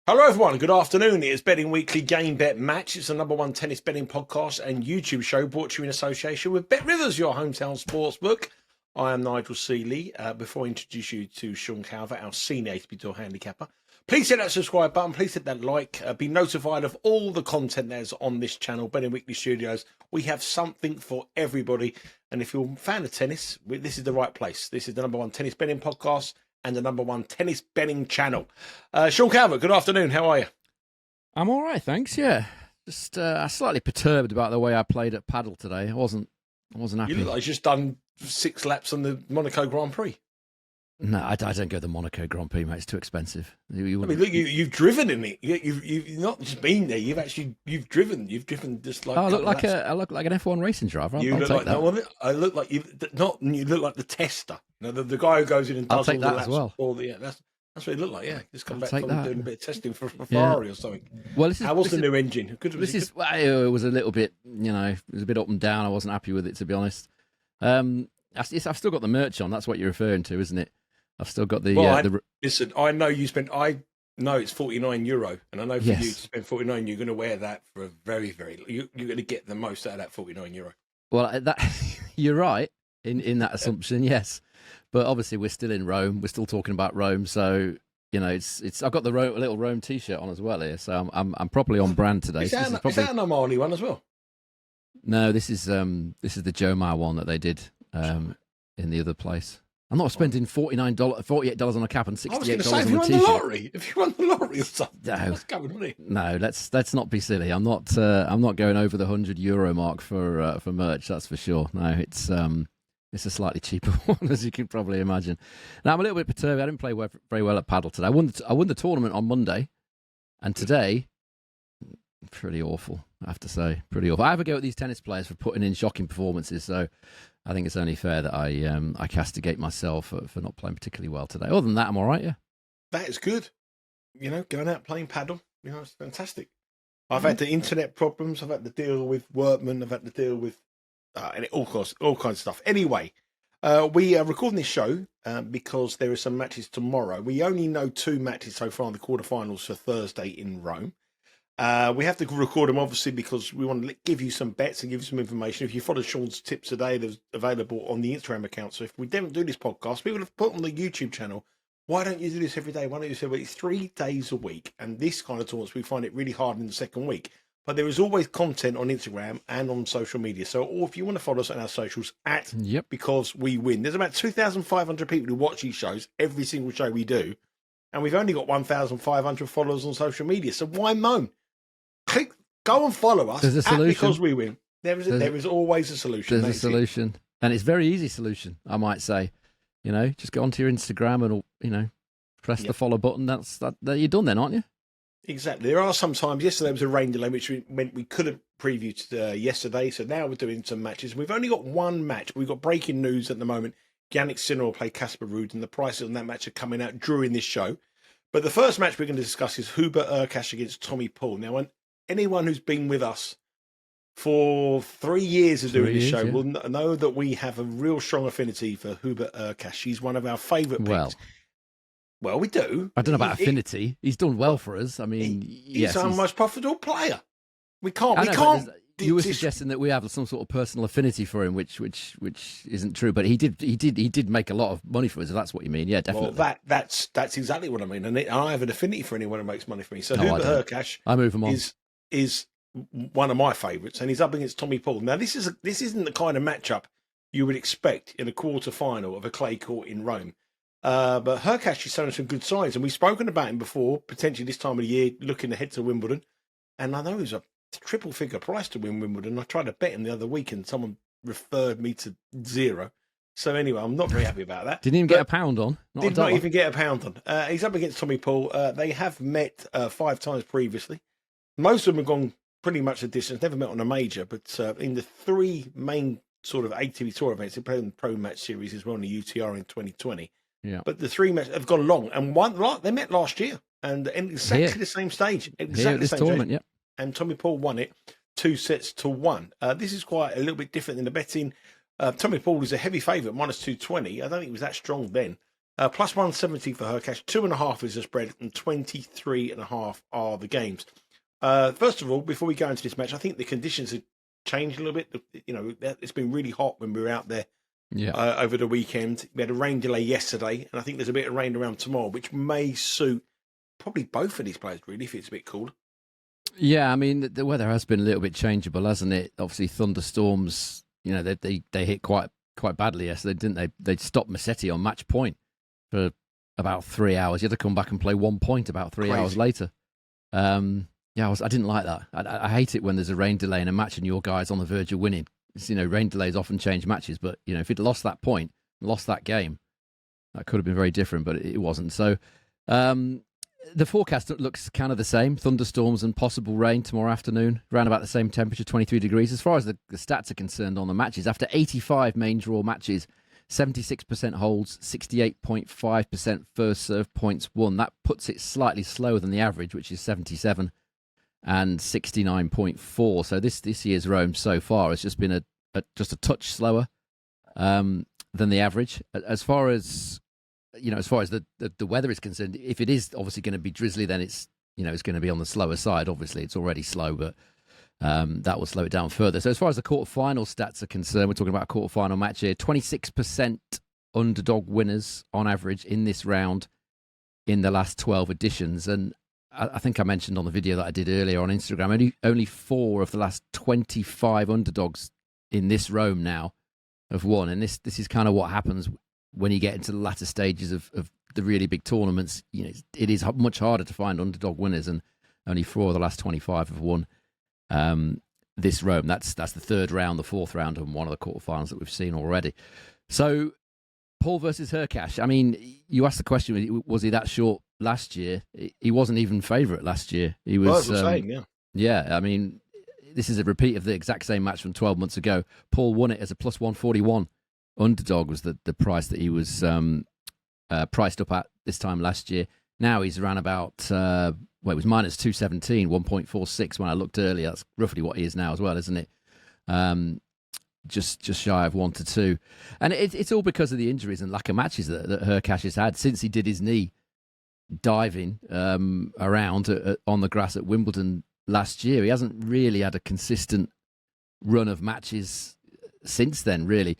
Hello everyone, good afternoon. It is Betting Weekly Game Bet Match. It's the number one tennis betting podcast and YouTube show brought to you in association with Bet Rivers, your hometown sportsbook. I am Nigel Seeley. Before I introduce you to Sean Calvert, our senior ATP Tour handicapper, please hit that subscribe button, please hit that like, be notified of all the content that's on this channel, Betting Weekly Studios. We have something for everybody. And if you're a fan of tennis, this is the right place. This is the number one tennis betting podcast and the number one tennis betting channel. Sean Calvert, good afternoon. How are you? I'm all right, thanks. Yeah, just slightly perturbed about the way I played at paddle today. I wasn't happy. You look like you've just done 6 laps on the Monaco Grand Prix. No, I don't go to the Monaco Grand Prix, mate. It's too expensive. I mean, look, you've driven in it. You've not just been there. You've driven. You've driven just like. I look like I look like an F1 racing driver. You I'll look take like that. no, I look like you. Not you look like the tester. You know, the guy who goes in and does I'll take all the that laps. as well. That's what he looked like. Yeah, just come I'll back take from that. doing a bit of testing for Ferrari or something. Well, how was the new engine? Good. Well, it was a little bit, it was a bit up and down. I wasn't happy with it, to be honest. I've still got the merch on. That's what you're referring to, isn't it? I've still got the. Listen, I know you spent. I know it's €49, and I know for you to spend 49, you're going to wear that for a very, very. You're going to get the most out of that €49. Well, you're right in that assumption, yes. But obviously, we're still in Rome. We're still talking about Rome, so it's. I've got the little Rome T-shirt on as well here, so I'm properly on brand today. Is that an Armani one as well? No, this is the Jomar one that they did in the other place. I'm not spending $48 on a cap and $68 on a T-shirt. I was going to say, if you won the lottery or something, that's coming, wouldn't it? No, let's not be silly. I'm not going over the €100 mark for merch. That's for sure. No, it's a slightly cheaper one, as you can probably imagine. Now I'm a little bit perturbed. I didn't play very well at paddle today. I won the tournament on Monday, and today, pretty awful. I have to say, pretty awful. I have a go at these tennis players for putting in shocking performances, so I think it's only fair that I castigate myself for not playing particularly well today. Other than that, I'm all right, yeah. That is good. Going out playing paddle, it's fantastic. I've had the internet problems. I've had to deal with workmen. I've had to deal with all kinds of stuff. Anyway, we are recording this show because there are some matches tomorrow. We only know 2 matches so far in the quarterfinals for Thursday in Rome. We have to record them, obviously, because we want to give you some bets and give you some information. If you follow Sean's tips today, they're available on the Instagram account. So if we didn't do this podcast, we would have put on the YouTube channel. Why don't you do this every day? Why don't you say, well, it's 3 days a week? And this kind of tournaments, we find it really hard in the second week. But there is always content on Instagram and on social media. So or if you want to follow us on our socials, Because We Win. There's about 2,500 people who watch these shows, every single show we do. And we've only got 1,500 followers on social media. So why moan? Go and follow us. There's a solution. Because We Win. There is always a solution. There's a solution. And it's a very easy solution, I might say. Just go onto your Instagram and, press the follow button. That you're done then, aren't you? Exactly. There are sometimes, yesterday was a rain delay, which meant we couldn't preview yesterday. So now we're doing some matches. We've only got one match. We've got breaking news at the moment. Jannik will play Casper Ruud, and the prices on that match are coming out during this show. But the first match we're going to discuss is Hubert HurCA H against Tommy Paul. Now, anyone who's been with us for 3 years of doing this show will know that we have a real strong affinity for Hubert HurCA H. He's one of our favourite picks. Well, we do. I don't know about affinity. He's done well for us. I mean, he's our most profitable player. We can't. You were suggesting that we have some sort of personal affinity for him, which isn't true. But he did make a lot of money for us. If that's what you mean, yeah, definitely. Well, that's exactly what I mean. And I have an affinity for anyone who makes money for me. So Hubert HurCA H, I move him on. Is one of my favourites, and he's up against Tommy Paul. Now, this isn't the kind of matchup you would expect in a quarter-final of a clay court in Rome. But HurCA H is showing some good signs, and we've spoken about him before, potentially this time of the year, looking ahead to Wimbledon. And I know he's a triple-figure price to win Wimbledon. I tried to bet him the other week, and someone referred me to 0. So anyway, I'm not very happy about that. Didn't even get a pound on. Did not even get a pound on. He's up against Tommy Paul. They have met 5 times previously. Most of them have gone pretty much a distance, never met on a major, but in the 3 main sort of ATP Tour events, they played in the Pro Match Series as well in the UTR in 2020. Yeah. But the 3 matches have gone long, and they met last year, and exactly the same stage. Exactly the same tournament, yeah. And Tommy Paul won it 2-1. This is quite a little bit different than the betting. Tommy Paul is a heavy favourite, -220. I don't think it was that strong then. Plus 170 for Hurkacz. 2.5 is the spread, and 23.5 are the games. First of all, before we go into this match, I think the conditions have changed a little bit. It's been really hot when we were out there over the weekend. We had a rain delay yesterday, and I think there's a bit of rain around tomorrow, which may suit probably both of these players, really, if it's a bit cool. Yeah, I mean, the weather has been a little bit changeable, hasn't it? Obviously, thunderstorms, they hit quite badly yesterday, didn't they? They stopped Massetti on match point for about 3 hours. You had to come back and play 1 point about 3 hours later. I didn't like that. I hate it when there's a rain delay in a match and your guy's on the verge of winning. Rain delays often change matches, but if he'd lost that point, lost that game, that could have been very different, but it wasn't. So the forecast looks kind of the same. Thunderstorms and possible rain tomorrow afternoon, around about the same temperature, 23 degrees. As far as the stats are concerned on the matches, after 85 main draw matches, 76% holds, 68.5% first serve points won. That puts it slightly slower than the average, which is 77 and 69.4. So this year's Rome so far has just been just a touch slower than the average. As far as the weather is concerned, if it is obviously going to be drizzly, then it's going to be on the slower side. Obviously, it's already slow, but that will slow it down further. So as far as the quarterfinal stats are concerned, we're talking about a quarterfinal match here. 26% underdog winners on average in this round in the last 12 editions. And I think I mentioned on the video that I did earlier on Instagram, only 4 of the last 25 underdogs in this Rome now have won. And this is kind of what happens when you get into the latter stages of the really big tournaments. It is much harder to find underdog winners, and only 4 of the last 25 have won this Rome. That's the third round, the fourth round, and one of the quarterfinals that we've seen already. So Paul versus Hurkacz. I mean, you asked the question, was he that short last year? He wasn't even favourite last year. He was. Yeah, I mean, this is a repeat of the exact same match from 12 months ago. Paul won it as a plus 141. Underdog was the price that he was priced up at this time last year. Now he's around about, it was minus 217, 1.46 when I looked earlier. That's roughly what he is now as well, isn't it? Just shy of 1 to 2. And it's all because of the injuries and lack of matches that Hurkacz has had since he did his knee diving around on the grass at Wimbledon last year. He hasn't really had a consistent run of matches since then, really.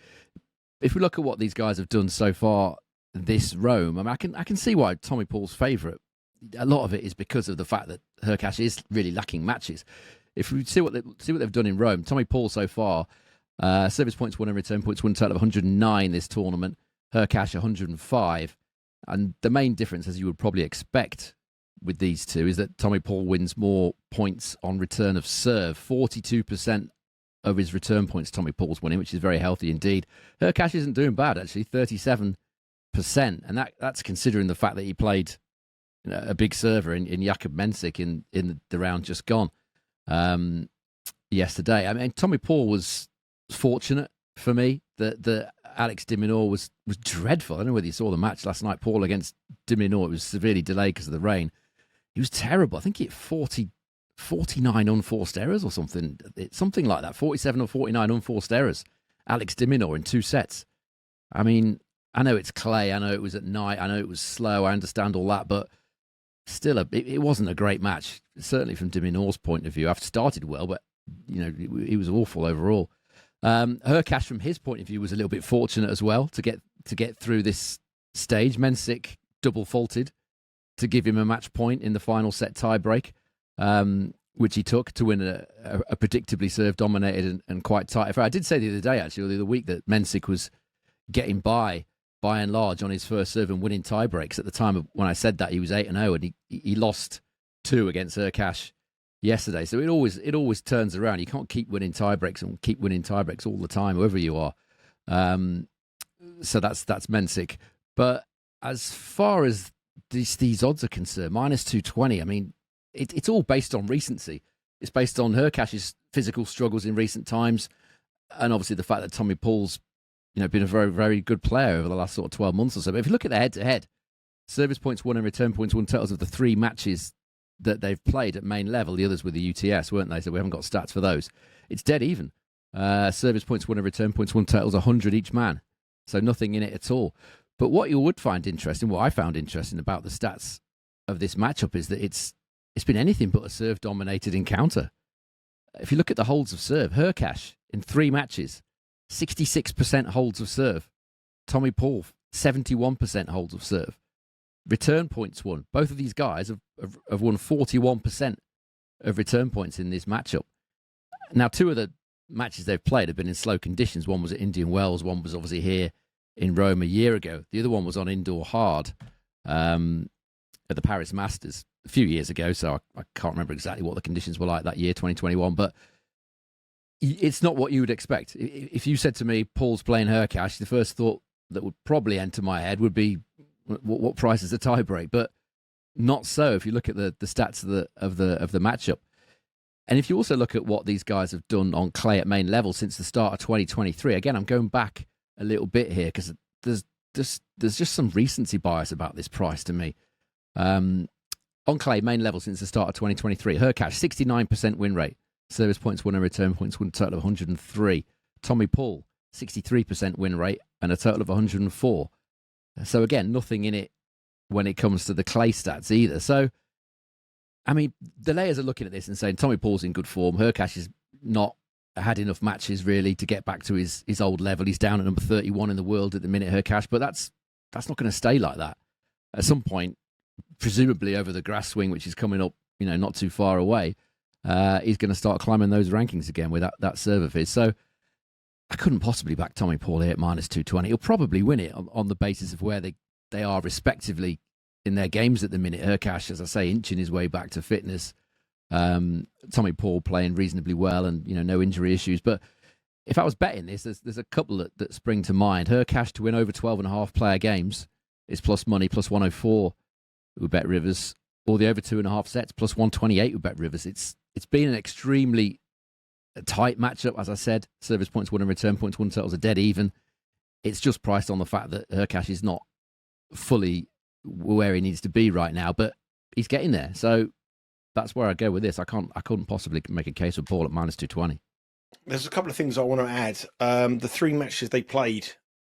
If we look at what these guys have done so far this Rome, I mean, I can see why Tommy Paul's favourite. A lot of it is because of the fact that Hurkacz is really lacking matches. If we see what they've done in Rome, Tommy Paul so far, service points won and return points won, a total of 109 this tournament. Hurkacz 105, and the main difference, as you would probably expect with these two, is that Tommy Paul wins more points on return of serve. 42% of his return points Tommy Paul's winning, which is very healthy indeed. Hurkacz isn't doing bad, actually, 37%. And that's considering the fact that he played a big server in Jakub Mensik in the round just gone yesterday. I mean, Tommy Paul was fortunate for me that Alex de Minaur was dreadful. I don't know whether you saw the match last night, Paul against de Minaur. It was severely delayed because of the rain. He was terrible. I think he hit 49 unforced errors or something like that. 47 or 49 unforced errors. Alex de Minaur in 2 sets. I mean, I know it's clay. I know it was at night. I know it was slow. I understand all that, but still, it wasn't a great match. Certainly from de Minaur's point of view. I've started well, but he was awful overall. Hurkacz, from his point of view, was a little bit fortunate as well to get through this stage. Mensik double faulted to give him a match point in the final set tie break, which he took to win a predictably serve-dominated and quite tight affair. I did say the other day, actually, the other week, that Mensik was getting by and large on his first serve and winning tie breaks. At the time of when I said that, he was 8-0, and he lost 2 against Hurkacz yesterday. So it always turns around. You can't keep winning tie breaks and keep winning tie breaks all the time, whoever you are. So that's Mensik. But as far as these odds are concerned, minus 220, I mean, it's all based on recency. It's based on Hurkacz's physical struggles in recent times, and obviously the fact that Tommy Paul's been a very, very good player over the last sort of 12 months or so. But if you look at the head-to-head, service points won and return points won totals of the 3 matches that they've played at main level. The others were the UTS, weren't they? So we haven't got stats for those. It's dead even. Service points won and return points won totals 100 each man. So nothing in it at all. But what you would find interesting, what I found interesting about the stats of this matchup is that it's been anything but a serve-dominated encounter. If you look at the holds of serve, HurCash in 3 matches, 66% holds of serve. Tommy Paul, 71% holds of serve. Return points won. Both of these guys have won 41% of return points in this matchup. Now, 2 of the matches they've played have been in slow conditions. One was at Indian Wells, one was obviously here in Rome a year ago. The other one was on indoor hard at the Paris Masters a few years ago, so I can't remember exactly what the conditions were like that year, 2021, but it's not what you would expect. If you said to me, Paul's playing Hurkacz, the first thought that would probably enter my head would be, what price is the tie break? But not so if you look at the stats of the matchup. And if you also look at what these guys have done on clay at main level since the start of 2023, again, I'm going back a little bit here because there's just some recency bias about this price to me. On clay main level since the start of 2023, Hurkacz 69% win rate, service points won and return points won, a total of 103. Tommy Paul 63% win rate and a total of 104. So again, nothing in it when it comes to the clay stats either. So I mean, the layers are looking at this and saying Tommy Paul's in good form. Hurkacz has not had enough matches really to get back to his old level. He's down at number 31 in the world at the minute, Hurkacz, but that's not going to stay like that. At some point, presumably over the grass swing, which is coming up, not too far away, he's going to start climbing those rankings again with that serve of his. So I couldn't possibly back Tommy Paul here at minus 220. He'll probably win it on the basis of where they are respectively in their games at the minute. Hurkacz, as I say, inching his way back to fitness. Tommy Paul playing reasonably well and, no injury issues. But if I was betting this, there's a couple that spring to mind. Hurkacz to win over 12.5 player games is plus money, plus 104 who bet Rivers. Or the over 2.5 sets, plus 128 who bet Rivers. It's been an extremely tight matchup, as I said. Service points won and return points won, totals are dead even. It's just priced on the fact that Hurkacz is not fully where he needs to be right now, but he's getting there. So that's where I go with this. I couldn't possibly make a case for Paul at minus 220. There's a couple of things I want to add. The 3 matches they played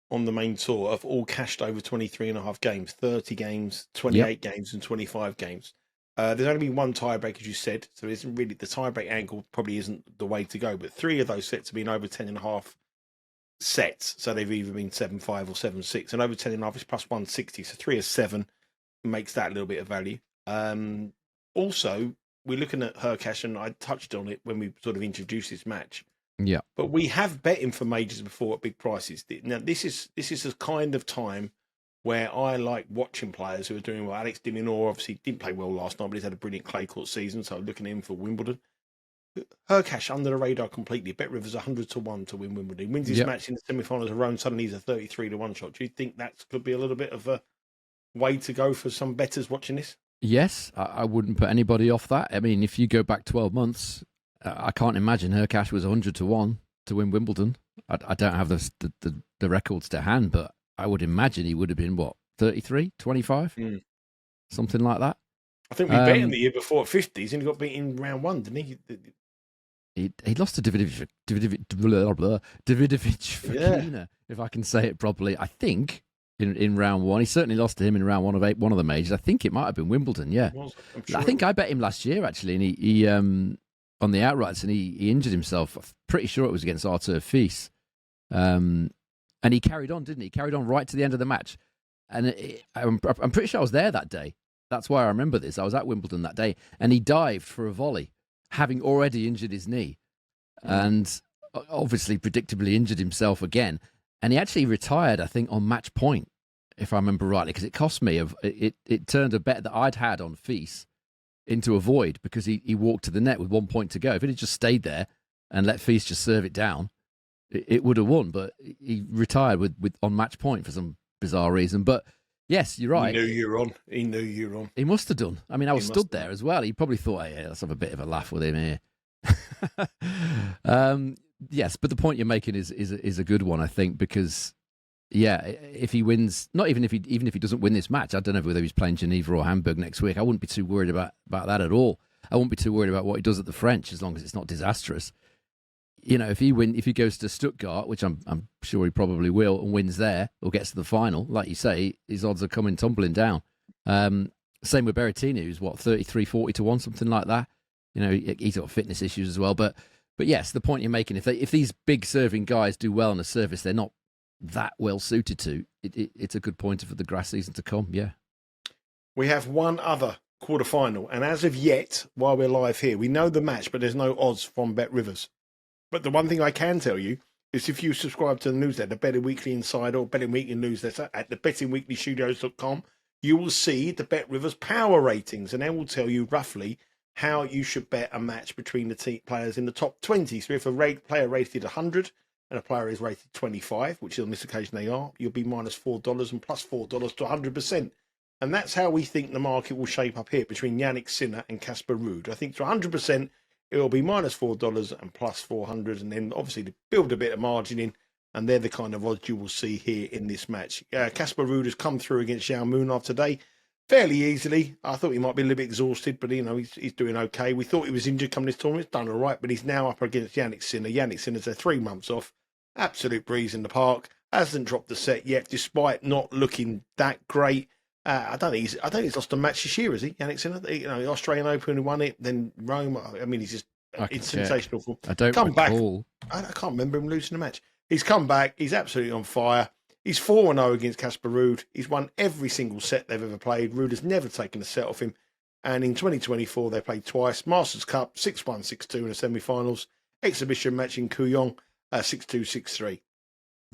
on the main tour have all cashed over 23.5 games, 30 games, 28 games, and 25 games. There's only been 1 tiebreak, as you said, so it isn't really the tiebreak angle. Probably isn't the way to go. But 3 of those sets have been over 10.5 sets, so they've either been 7-5 or 7-6, and over 10.5 is plus 160. So 3 of 7 makes that a little bit of value. Also, we're looking at Hurkacz, and I touched on it when we sort of introduced this match. Yeah, but we have bet him for majors before at big prices. Now this is a kind of time where I like watching players who are doing well. Alex de Minaur obviously didn't play well last night, but he's had a brilliant clay court season, so I'm looking at him for Wimbledon. Hurkacz under the radar completely. Bet Rivers 100-1 to win Wimbledon. He wins his match in the semi-finals of Rome. Suddenly he's a 33-1 shot. Do you think that could be a little bit of a way to go for some bettors watching this? Yes, I wouldn't put anybody off that. I mean, if you go back 12 months, I can't imagine Hurkacz was 100-1 to win Wimbledon. I don't have the records to hand, but I would imagine he would have been, 33, 25? Something like that. I think we bet him the year before at 50s and he got beaten in round 1, didn't he? He lost to Davidovich Fokina, if I can say it properly. I think in round 1. He certainly lost to him in round 1 of one of the majors. I think it might have been Wimbledon, yeah. I think I bet him last year, actually, and he on the outrights, and he injured himself. I'm pretty sure it was against Artur Fils. And he carried on, didn't he? He carried on right to the end of the match. And I'm pretty sure I was there that day. That's why I remember this. I was at Wimbledon that day, and he dived for a volley, having already injured his knee, and obviously predictably injured himself again. And he actually retired, I think, on match point, if I remember rightly, because it cost me. It turned a bet that I'd had on Fils into a void because he walked to the net with 1 point to go. If it had just stayed there and let Fils just serve it down, it would have won. But he retired with on match point for some bizarre reason. But yes, you're right. He knew you were on. He knew you were on. He must have done. I mean, I was stood there as well. He probably thought, hey, let's have a bit of a laugh with him here. Yes, but the point you're making is a good one, I think, because if he wins, not even if he doesn't win this match, I don't know whether he's playing Geneva or Hamburg next week. I wouldn't be too worried about that at all. I wouldn't be too worried about what he does at the French as long as it's not disastrous. if he goes to Stuttgart, which I'm sure he probably will, and wins there or gets to the final, like you say, his odds are coming tumbling down. Same with Berrettini, who's 33-40 to 1, something like that. He's got fitness issues as well. But yes, the point you're making, if these big serving guys do well on a surface they're not that well suited to, it's a good pointer for the grass season to come. Yeah. We have one other quarterfinal, and as of yet, while we're live here, we know the match, but there's no odds from Bet Rivers. But the one thing I can tell you is if you subscribe to the newsletter, Betting Weekly Insider or Betting Weekly newsletter at the bettingweeklystudios.com, you will see the Bet Rivers power ratings, and they will tell you roughly how you should bet a match between the players in the top 20. So if a player rated 100 and a player is rated 25, which on this occasion they are, you'll be minus $4 and plus $4 to 100%. And that's how we think the market will shape up here between Jannik Sinner and Casper Ruud. I think to 100%, it will be minus $4 and plus 400, and then obviously to build a bit of margin in, and they're the kind of odds you will see here in this match. Casper Ruud has come through against Jan Munar today fairly easily. I thought he might be a little bit exhausted, but he's doing okay. We thought he was injured coming this tournament. He's done all right, but he's now up against Jannik Sinner. Jannik Sinner's had 3 months off. Absolute breeze in the park. Hasn't dropped the set yet, despite not looking that great. I don't think he's lost a match this year, is he? Jannik Sinner, the Australian Open won it, then Rome. I mean, he's just it's sensational. I don't recall. I can't remember him losing a match. He's come back. He's absolutely on fire. He's 4-0 against Casper Ruud. He's won every single set they've ever played. Ruud has never taken a set off him. And in 2024, they played twice. Masters Cup, 6-1, 6-2 in the semi-finals. Exhibition match in Kooyong, 6-2, 6-3.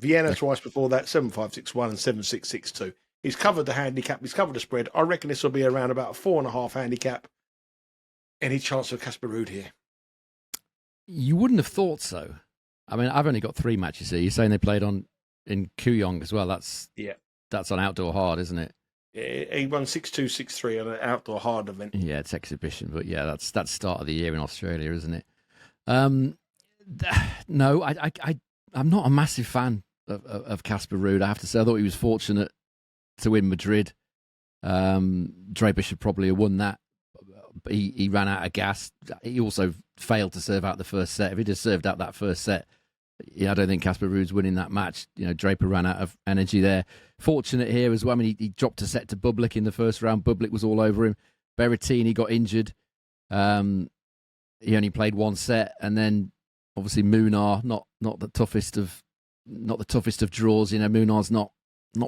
Vienna twice before that, 7-5, 6-1 and 7-6, 6-2. He's covered the handicap. He's covered the spread. I reckon this will be around about a 4.5 handicap. Any chance of Casper Ruud here? You wouldn't have thought so. I mean, I've only got 3 matches here. You're saying they played in Kooyong as well. That's on outdoor hard, isn't it? Yeah, he won 6-2, 6-3 on an outdoor hard event. Yeah, it's exhibition, but yeah, that's start of the year in Australia, isn't it? No, I'm not a massive fan of Casper Ruud. I have to say, I thought he was fortunate to win Madrid. Draper should probably have won that. But he ran out of gas. He also failed to serve out the first set. If he'd have served out that first set, I don't think Casper Ruud's winning that match. Draper ran out of energy there. Fortunate here as well. I mean, he dropped a set to Bublik in the first round. Bublik was all over him. Berrettini got injured. He only played 1 set, and then obviously Munar, not the toughest of draws. Munar's not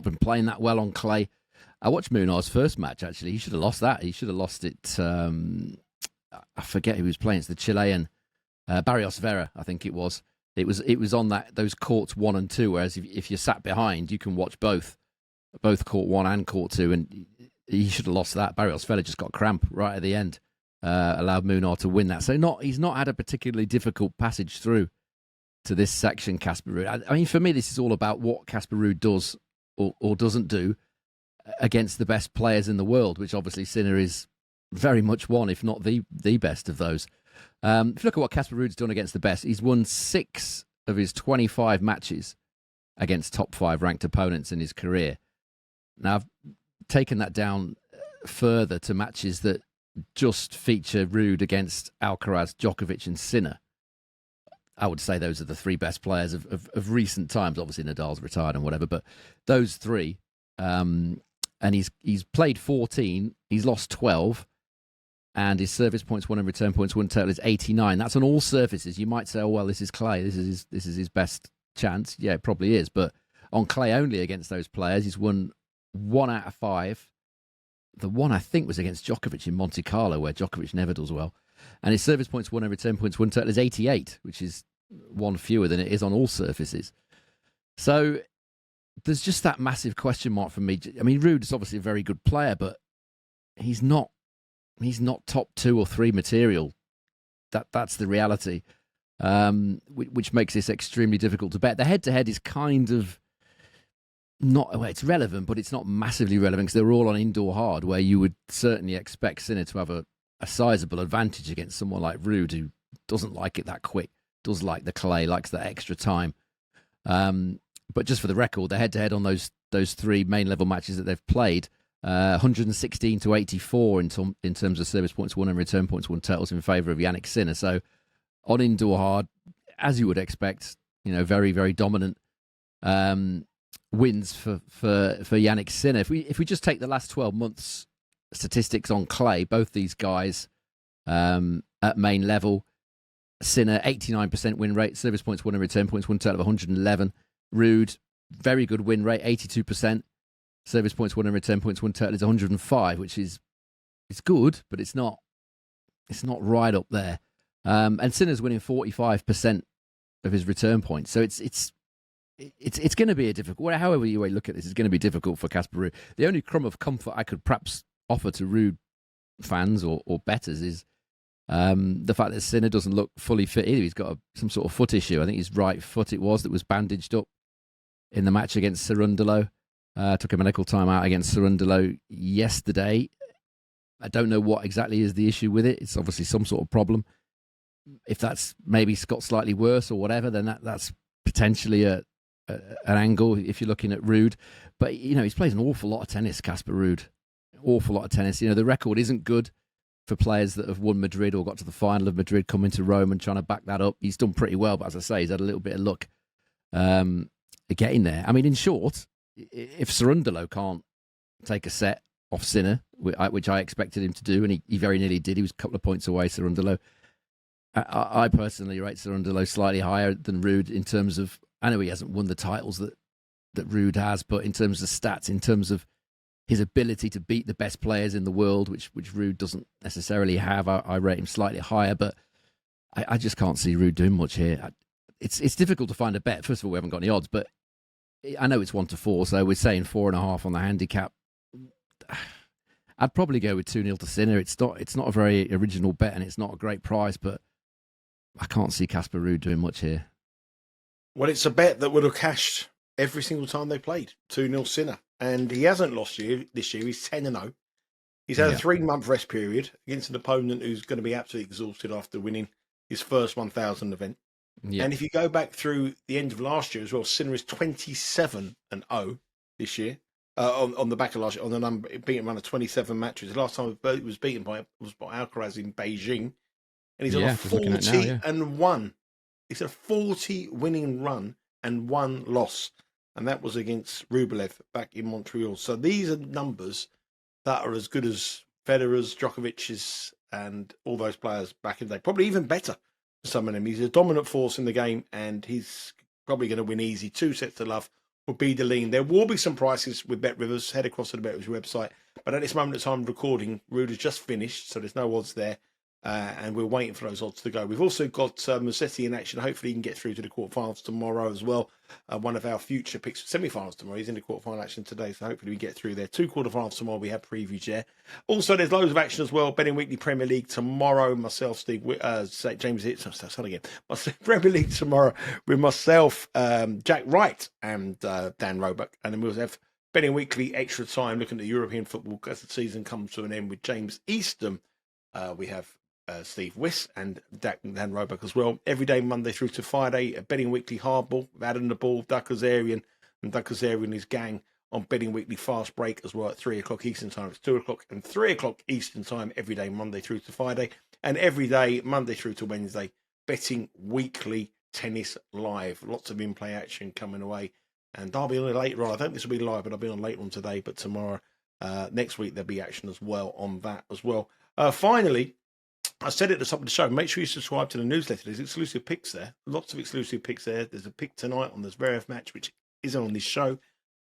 been playing that well on clay. I watched Munar's first match, actually. He should have lost that. He should have lost it. I forget who he was playing. It's the Chilean, Barrios Vera, I think it was. It was on those courts 1 and 2, whereas if you're sat behind, you can watch both court 1 and court 2, and he should have lost that. Barrios Vera just got cramp right at the end, allowed Munar to win that. So he's not had a particularly difficult passage through to this section, Casper Ruud. I mean, for me, this is all about what Casper Ruud does or doesn't do against the best players in the world, which obviously Sinner is very much one, if not the best of those. If you look at what Casper Ruud's done against the best, he's won 6 of his 25 matches against top 5 ranked opponents in his career. Now, I've taken that down further to matches that just feature Ruud against Alcaraz, Djokovic and Sinner. I would say those are the 3 best players of recent times. Obviously, Nadal's retired and whatever, but those 3. And he's played 14, he's lost 12, and his service points won and return points won total is 89. That's on all surfaces. You might say, oh, well, this is clay. This is his best chance. Yeah, it probably is. But on clay only against those players, he's won 1 out of 5. The one I think was against Djokovic in Monte Carlo, where Djokovic never does well. And his service points won and return points won total is 88, which is 1 fewer than it is on all surfaces. So there's just that massive question mark for me. I mean, Ruud is obviously a very good player, but he's not top 2 or 3 material. That's the reality, which makes this extremely difficult to bet. The head-to-head is kind of it's relevant, but it's not massively relevant because they're all on indoor hard, where you would certainly expect Sinner to have a sizable advantage against someone like Ruud, who doesn't like it that quick, does like the clay, likes that extra time. But just for the record, the head-to-head on those 3 main-level matches that they've played, 116 to 84 in terms of service points won and return points won totals in favour of Jannik Sinner. So on indoor hard, as you would expect, very, very dominant wins for Jannik Sinner. If we just take the last 12 months statistics on clay, both these guys at main level, Sinner 89% win rate, service points won and return points won, total of 111. Ruud, very good win rate, 82%. Service points won and return points won, total is 105, which is good, but it's not right up there. And Sinner's winning 45% of his return points, so it's going to be a difficult. However you look at this, it's going to be difficult for Casper Ruud. The only crumb of comfort I could perhaps offer to Ruud fans or bettors is the fact that Sinner doesn't look fully fit either. He's got some sort of foot issue. I think his right foot that was bandaged up in the match against Cerundolo. Took a medical time out against Cerundolo yesterday. I don't know what exactly is the issue with it. It's obviously some sort of problem. If that's maybe got slightly worse or whatever, then that's potentially an angle if you're looking at Ruud. But, he's played an awful lot of tennis, Casper Ruud. Awful lot of tennis. The record isn't good for players that have won Madrid or got to the final of Madrid, coming to Rome and trying to back that up. He's done pretty well, but as I say, he's had a little bit of luck getting there. I mean, in short, if Cerundolo can't take a set off Sinner, which I expected him to do, and he very nearly did. He was a couple of points away, Cerundolo. I personally rate Cerundolo slightly higher than Ruud in terms of, I know he hasn't won the titles that Ruud has, but in terms of stats, in terms of his ability to beat the best players in the world, which Ruud doesn't necessarily have, I rate him slightly higher, but I just can't see Ruud doing much here. It's difficult to find a bet. First of all, we haven't got any odds, but I know it's 1-4, so we're saying 4.5 on the handicap. I'd probably go with 2-0 to Sinner. It's not a very original bet, and it's not a great price, but I can't see Casper Ruud doing much here. Well, it's a bet that would have cashed every single time they played. 2-0 Sinner. And he hasn't lost this year. He's 10-0. He's had a 3-month rest period against an opponent who's going to be absolutely exhausted after winning his first 1,000 event. Yeah. And if you go back through the end of last year as well, Sinner is 27-0 this year. On the back of last year, on the number, beating run of 27 matches. The last time he was beaten by Hurkacz in Beijing. And he's on a 40-1. It's a 40 winning run and 1 loss. And that was against Rublev back in Montreal. So these are numbers that are as good as Federer's, Djokovic's, and all those players back in the day. Probably even better for some of them. He's a dominant force in the game, and he's probably going to win easy. 2 sets to love will be the lean. There will be some prices with Bet Rivers. Head across to the Bet Rivers website. But at this moment in time, recording, Ruud has just finished, so there's no odds there. And we're waiting for those odds to go. We've also got Musetti in action. Hopefully he can get through to the quarterfinals tomorrow as well. One of our future picks, semi-finals tomorrow. He's in the quarterfinal action today, so hopefully we get through there. 2 quarterfinals tomorrow. We have previews there. Also, there's loads of action as well. Betting Weekly Premier League tomorrow. Myself, Steve, James Hitz. Start again. Premier League tomorrow with myself, Jack Wright, and Dan Roebuck. And then we'll have Betting Weekly Extra Time looking at European football as the season comes to an end with James Eastham. We have Steve Wiss and Dan Roebuck as well. Every day, Monday through to Friday, a Betting Weekly Hardball with Adam the Ball, Doug Kazarian, and Doug Kazarian and his gang on Betting Weekly Fast Break as well at 3 o'clock Eastern Time. It's 2 o'clock and 3 o'clock Eastern Time every day, Monday through to Friday. And every day, Monday through to Wednesday, Betting Weekly Tennis Live. Lots of in-play action coming away. And I'll be on later on. I don't think this will be live, but I'll be on later on today. But tomorrow, next week, there'll be action as well on that as well. Finally, I said it at the top of the show. Make sure you subscribe to the newsletter. There's exclusive picks there. Lots of exclusive picks there. There's a pick tonight on the Zverev match, which isn't on this show.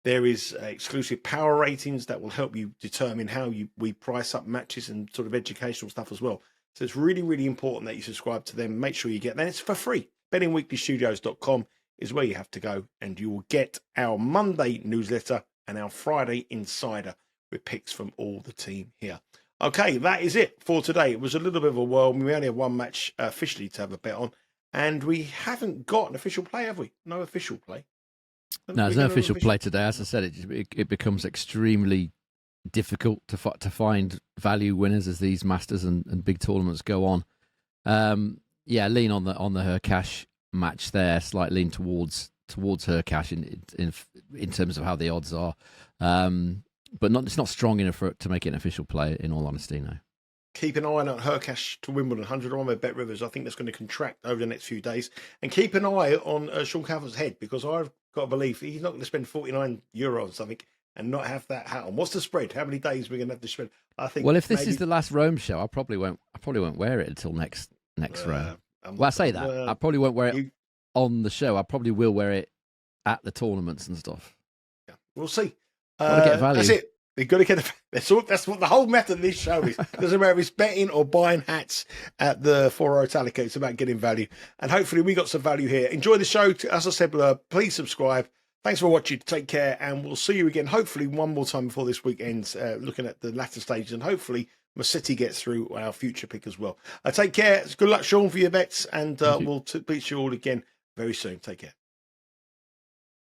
There is exclusive power ratings that will help you determine how we price up matches and sort of educational stuff as well. So it's really, really important that you subscribe to them. Make sure you get that. It's for free. BettingWeeklyStudios.com is where you have to go, and you will get our Monday newsletter and our Friday Insider with picks from all the team here. Okay, that is it for today. It was a little bit of a whirl. We only have one match officially to have a bet on, and we haven't got an official play, have we? No official play. No, there's no official play today. As I said, it becomes extremely difficult to find value winners as these Masters and big tournaments go on. Lean on the HurCash match there. Slight lean towards HurCash in terms of how the odds are. But it's not strong enough to make it an official play, in all honesty, no. keep an eye on Hurkacz to Wimbledon 100 on my Bet Rivers. I think that's going to contract over the next few days. And keep an eye on Sean Calvert's head, because I've got to believe he's not going to spend €49 on something and not have that hat on. What's the spread? How many days we're going to have to spread? I think. Well, if this is the last Rome show, I probably won't wear it until next Rome. Well, I say that I probably won't wear it on the show. I probably will wear it at the tournaments and stuff. Yeah, we'll see. Got to get value. That's it. You've got to get that's what the whole method of this show is. It doesn't matter if it's betting or buying hats at the Foro Italica. It's about getting value. And hopefully we got some value here. Enjoy the show. As I said, please subscribe. Thanks for watching. Take care. And we'll see you again, hopefully one more time before this week ends, looking at the latter stages. And hopefully my City gets through our future pick as well. Take care. Good luck, Sean, for your bets. And we'll beat you all again very soon. Take care.